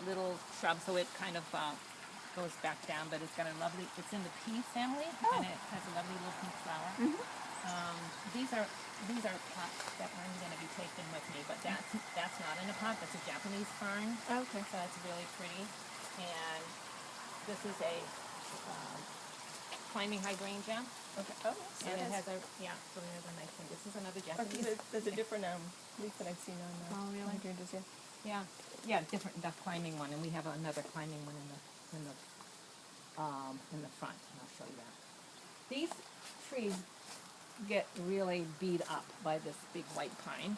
little shrub, so it kind of goes back down, but it's got a lovely, it's in the pea family, and it has a lovely little pink flower. These are pots that I'm going to be taking with me, but that's not in a pot. That's a Japanese fern. Okay. So that's really pretty. And this is a climbing hydrangea. Okay. Oh, so And it has a, so there's a nice one. This is another Japanese. There's a different leaf that I've seen on Oh, really? hydrangeas, yeah. Yeah, different, the climbing one, and we have another climbing one in the front, and I'll show you that. These trees get really beat up by this big white pine.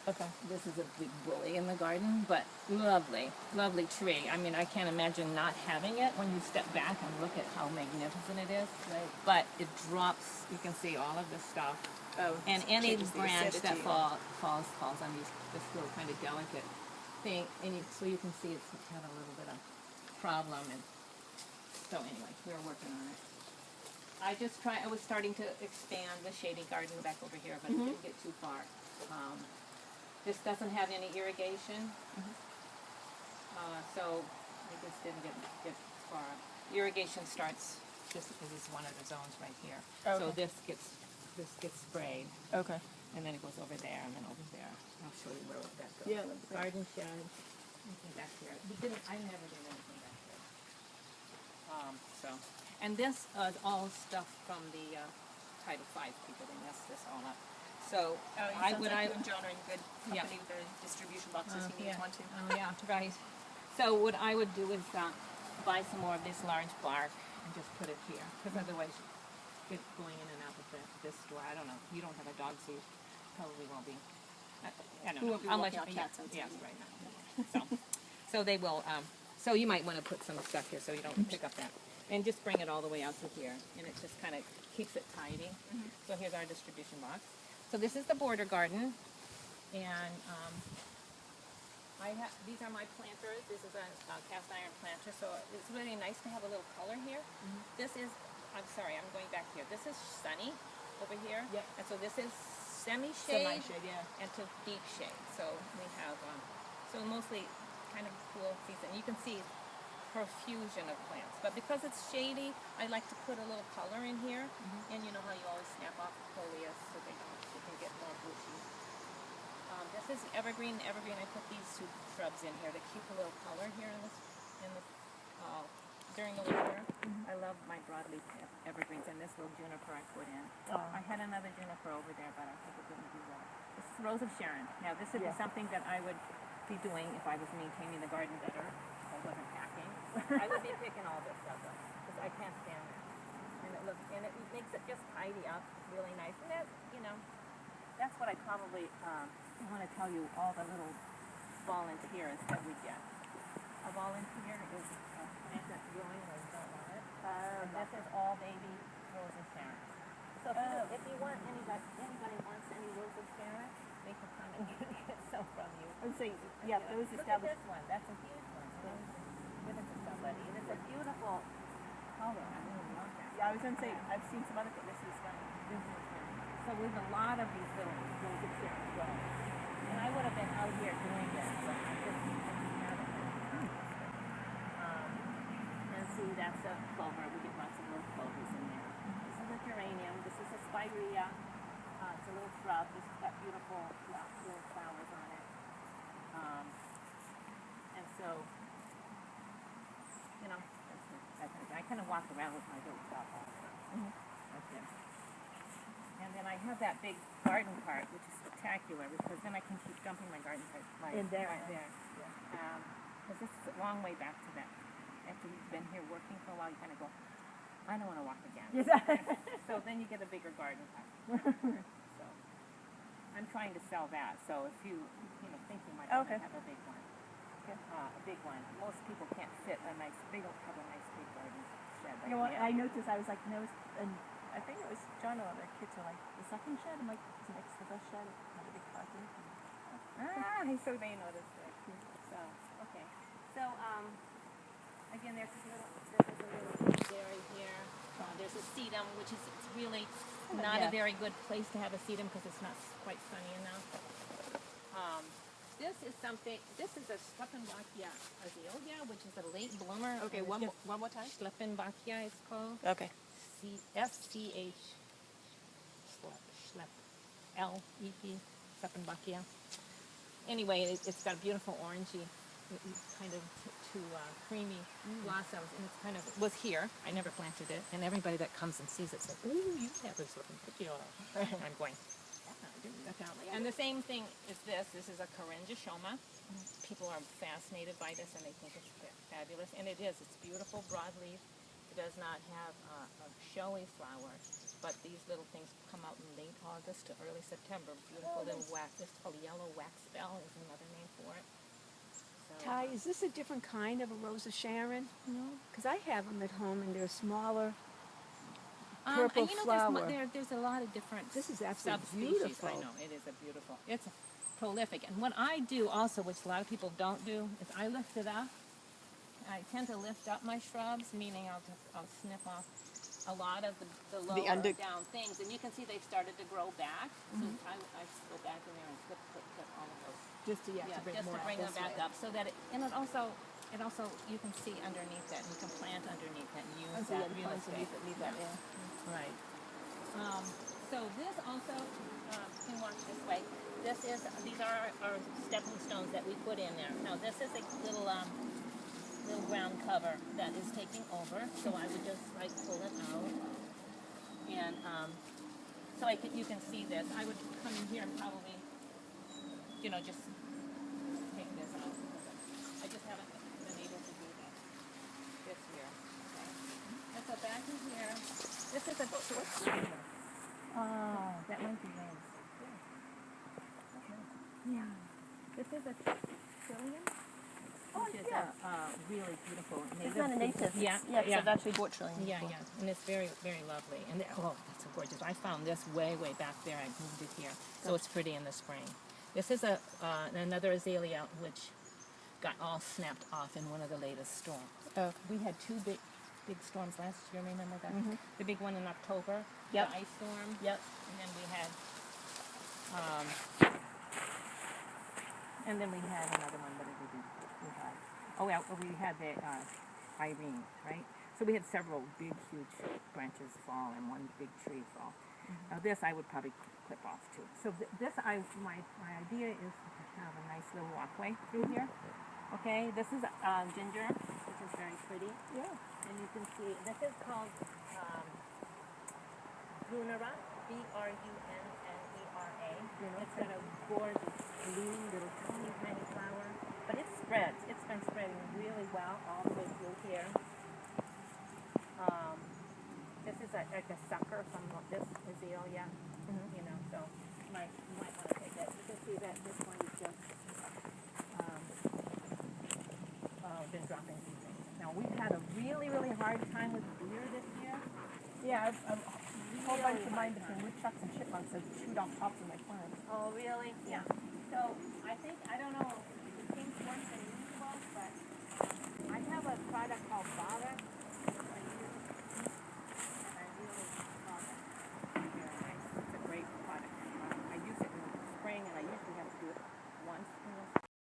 Okay. This is a big bully in the garden, but lovely, lovely tree. I mean, I can't imagine not having it when you step back and look at how magnificent it is. Right. But it drops, you can see all of this stuff. Oh, And so any changes the branch that acidity. falls on this little kind of delicate thing, and so you can see it's had a little bit of problem, and so anyway, we're working on it. I was starting to expand the shady garden back over here, but it didn't get too far. This doesn't have any irrigation, so I just didn't get far. Irrigation starts just because it's one of the zones right here. So Okay. this gets sprayed, Okay. and then it goes over there, and then over there. I'll show you where that goes. Yeah, that'd be great. Garden shed, anything back here. I never did anything back here. And this is all stuff from the Title V people. They messed this all up. So You and John are in good company with the distribution boxes. He needs one too. Oh yeah, right. So what I would do is buy some more of this large bark and just put it here, because otherwise you get going in and out of this door. I don't know. You don't have a dog, so you probably won't be. I don't We know. won't be Unless walking out cats outside. yes, right now. So they will. So you might want to put some stuff here so you don't pick up that. And just bring it all the way out to here, and it just kind of keeps it tidy. So here's our distribution box. So this is the border garden, and these are my planters. This is a cast iron planter, so it's really nice to have a little color here. This is, I'm sorry, I'm going back here. This is sunny over here, Yep. and so this is semi-shade, Semi-shade, yeah. and to deep shade. So we have, so mostly kind of cool season. You can see profusion of plants, but because it's shady, I like to put a little color in here, and you know how you always snap off the coleus so they can get more bushy. This is evergreen. Evergreen, I put these two shrubs in here to keep a little color here during the winter. I love my broadleaf evergreens, and this little juniper I put in. I had another juniper over there, but I think it didn't do well. This is Rose of Sharon. Now this would be something that I would be doing if I was maintaining the garden better, if I wasn't packing. I would be picking all this stuff up, because I can't stand it. And it makes it just tidy up really nice. And that, that's what I probably want to tell you, all the little volunteers that we get. A volunteer is a plant that's growing where you don't want it. And this is all baby Rose of Sharon. So if you want anybody wants any Rose of Sharon, they can come and get some from you. I would say, those Look at established. this one. That's a huge one. Give it to somebody. And it's a beautiful color. I really love that. Yeah, I was going to say, I've seen some other things. This is stunning. So we have a lot of these little Rose of Sharon growing. And I would have been out here doing this, but I just haven't. And see, that's a clover. We get lots of little clovers in there. This is a geranium. This is a spirea. It's a little shrub. This has got beautiful little flowers on it. And so, I kind of walk around with my little stuff all the time. Okay. And then I have that big garden cart, which is spectacular, because then I can keep dumping my garden cart In there. right there. Because this is a long way back to that. After you've been here working for a while, you kind of go, I don't want to walk again. So then you get a bigger garden cart. So I'm trying to sell that. So if you think you might want to have a big one. A big one. Most people can't fit they don't have a nice big garden shed. You know what, I noticed, I was like, no, and I think it was John or other kids were like, the second shed? I'm like, it's next to the first shed. Not a big party. So they noticed it. So, okay. So, again, this is a little dairy here. There's a sedum, which is really not a very good place to have a sedum because it's not quite sunny enough. This is a Stephenbachia azalea, which is a late bloomer. Okay, and one it's more time. Schleppenbachia, it's called. Okay. SCH. Schlepp. LEP. Schleppenbachia. Anyway, it's got a beautiful orangey, kind of creamy blossoms, and it's kind of was here. I never planted it, and everybody that comes and sees it says, "Ooh, you have this Schleppenbachia." And I'm going, definitely. And the same thing is this. This is a Carangiosoma. People are fascinated by this, and they think it's fabulous, and it is. It's beautiful broadleaf. It does not have a showy flower, but these little things come out in late August to early September. Beautiful little wax. It's called yellow wax bell is another name for it. So, Ty, is this a different kind of a Rose of Sharon? no. Because I have them at home and they're smaller. Purple you know, flower. There's a lot of different This is absolutely subspecies. beautiful. I know, it is a beautiful. It's prolific. And what I do also, which a lot of people don't do, is I lift it up. I tend to lift up my shrubs, meaning I'll snip off a lot of the lower down things. And you can see they've started to grow back. So I go back in there and clip all of those. Just to bring them back up. So that it also you can see underneath that, and you can plant underneath that and use that real estate. Right. So this also, you can watch this way. These are our stepping stones that we put in there. Now this is a little ground cover that is taking over. So I would just pull it out, and so you can see this. I would come in here and probably, just take this out. I just haven't been able to do that this year. Okay. And so back in here, this is a short. Oh, that might be nice. Yeah. This is a trillium. Which is a really beautiful native. It's not a native. Yeah, yeah. I've actually bought trillium. Yeah, and it's very, very lovely. And that's so gorgeous. I found this way back there. I moved it here, so it's pretty in the spring. This is another azalea which got all snapped off in one of the latest storms. Oh. We had two big storms last year. Remember that? The big one in October. Yep. The ice storm. Yep. And then we had. And then we had another one. What did we do? We had the Irene, right? So we had several big, huge branches fall and one big tree fall. Now this I would probably clip off too. So my idea is to have a nice little walkway through here. Okay, this is ginger, which is very pretty. Yeah. And you can see, this is called Brunera, Brunera. It's got a gorgeous blue little tiny flower. But it spreads. It's been spreading really well all the way through here. This is like a sucker from this azalea, so you might want to take that. You can see that this one is just been dropping some things. Now we've had a really, really hard time with deer this year. Yeah, a whole bunch of mine between woodchucks and chipmunks have chewed off tops of my plants. Oh, really? Yeah. So I don't know, it seems worse than usual, but I have a product called Bob